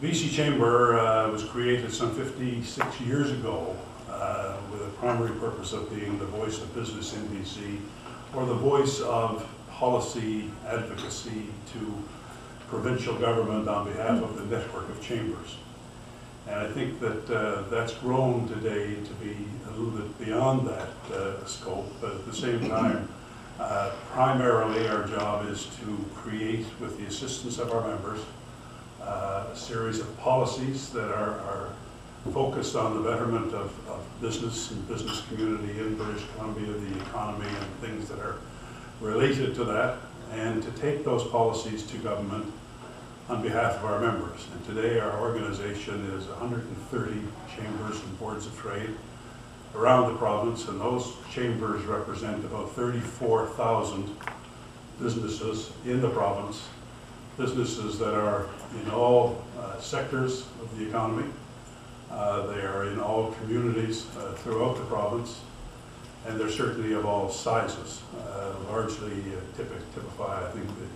BC Chamber was created some 56 years ago with a primary purpose of being the voice of business in BC, or the voice of policy advocacy to provincial government on behalf of the network of chambers. And I think that that's grown today to be a little bit beyond that scope, but at the same time, primarily our job is to create, with the assistance of our members, a series of policies that are focused on the betterment of business and business community in British Columbia, the economy and things that are related to that, and to take those policies to government on behalf of our members. And today our organization is 130 chambers and boards of trade around the province, and those chambers represent about 34,000 businesses in the province, businesses that are in all sectors of the economy. They are in all communities throughout the province, and they're certainly of all sizes. Largely typify, I think, the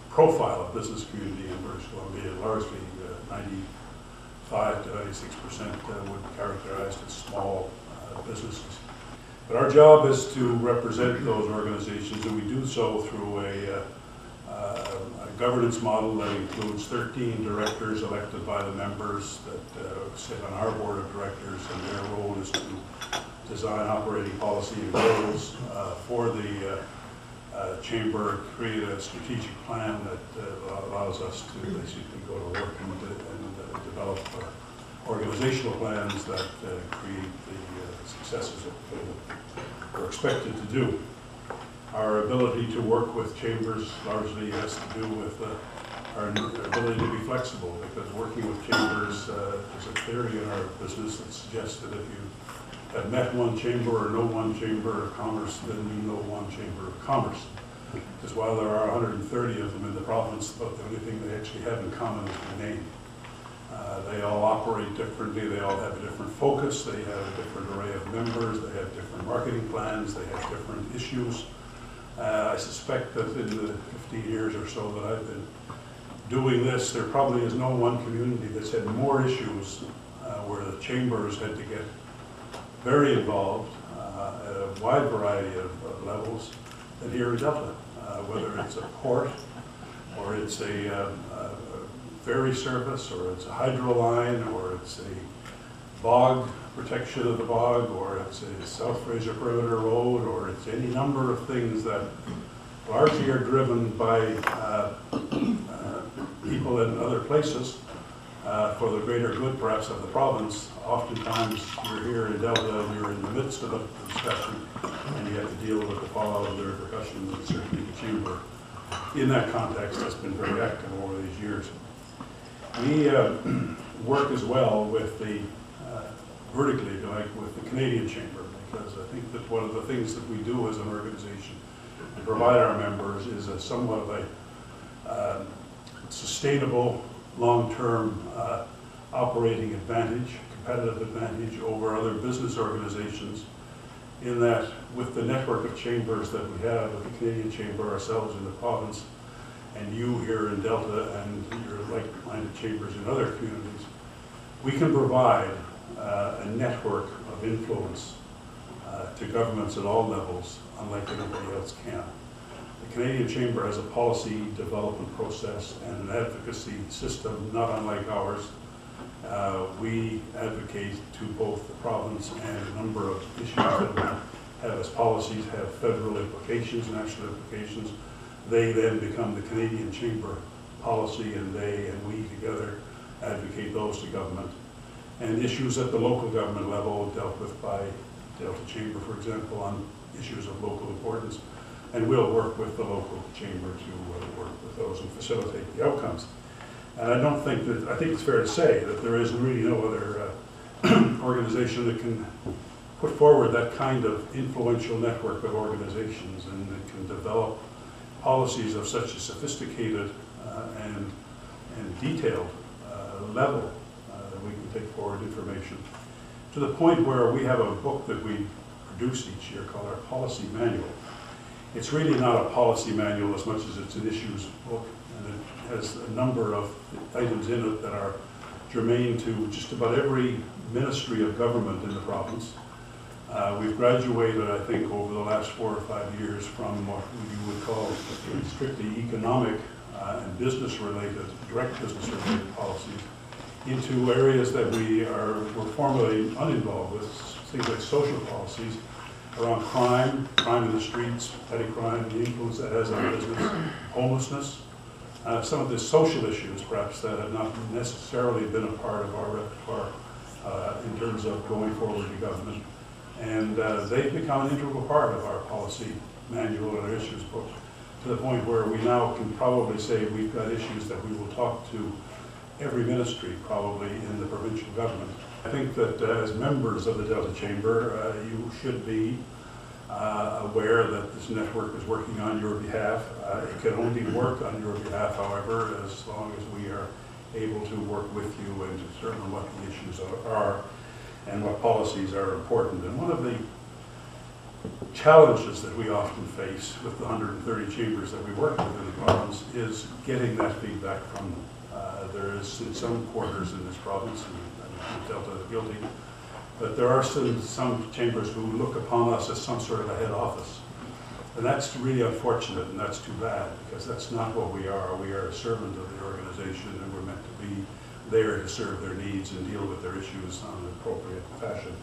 profile of business community in British Columbia. Largely 95 to 96% would be characterized as small businesses. But our job is to represent those organizations, and we do so through a governance model that includes 13 directors elected by the members that sit on our board of directors, and their role is to design operating policy and goals for the chamber, create a strategic plan that allows us to basically go to work and develop organizational plans that create the successes that we're expected to do. Our ability to work with chambers largely has to do with our ability to be flexible, because working with chambers, there's a theory in our business that suggests that if you have met one chamber or know one chamber of commerce, then you know one chamber of commerce. Because while there are 130 of them in the province, about the only thing they actually have in common is their name. They all operate differently, they all have a different focus, they have a different array of members, they have different marketing plans, they have different issues. I suspect that in the 15 years or so that I've been doing this, there probably is no one community that's had more issues where the chambers had to get very involved at a wide variety of levels than here in Delta. Whether it's a port, or it's a ferry service, or it's a hydro line, or it's a bog, protection of the bog, or it's a South Fraser Perimeter Road, or it's any number of things that largely are driven by people in other places for the greater good, perhaps, of the province. Oftentimes, you're here in Delta and you're in the midst of a discussion, and you have to deal with the fallout of the repercussions, and certainly the chamber in that context has been very active over these years. We work as well with the vertically, like with the Canadian Chamber, because I think that one of the things that we do as an organization and provide our members is a somewhat of a sustainable, long-term operating advantage, competitive advantage over other business organizations, in that with the network of chambers that we have, with the Canadian Chamber, ourselves in the province, and you here in Delta, and your like-minded chambers in other communities, we can provide a network of influence to governments at all levels, unlike anybody else can. The Canadian Chamber has a policy development process and an advocacy system not unlike ours. We advocate to both the province and a number of issues that we have as policies have federal implications, national implications. They then become the Canadian Chamber policy, and they and we together advocate those to government. And issues at the local government level dealt with by Delta Chamber, for example, on issues of local importance. And we'll work with the local chamber to work with those and facilitate the outcomes. And I think it's fair to say that there is really no other organization that can put forward that kind of influential network of organizations and that can develop policies of such a sophisticated and detailed level that we can take forward information, to the point where we have a book that we produce each year called our Policy Manual. It's really not a policy manual as much as it's an issues book, and it has a number of items in it that are germane to just about every ministry of government in the province. We've graduated, I think, over the last 4 or 5 years from what you would call strictly economic and business-related, direct business-related policies into areas that were formerly uninvolved with, things like social policies around crime in the streets, petty crime, the influence that has on business, homelessness, some of the social issues perhaps that have not necessarily been a part of our repertoire in terms of going forward to government. And they've become an integral part of our policy manual and our issues book, to the point where we now can probably say we've got issues that we will talk to every ministry probably in the provincial government. I think that as members of the Delta Chamber, you should be aware that this network is working on your behalf. It can only work on your behalf, however, as long as we are able to work with you and determine what the issues are and what policies are important. And one of the challenges that we often face with the 130 chambers that we work with in the province is getting that feedback from them. There is, in some quarters in this province, and Delta is guilty, but there are some chambers who look upon us as some sort of a head office. And that's really unfortunate, and that's too bad, because that's not what we are. We are a servant of the organization, and we're meant to be there to serve their needs and deal with their issues in an appropriate fashion.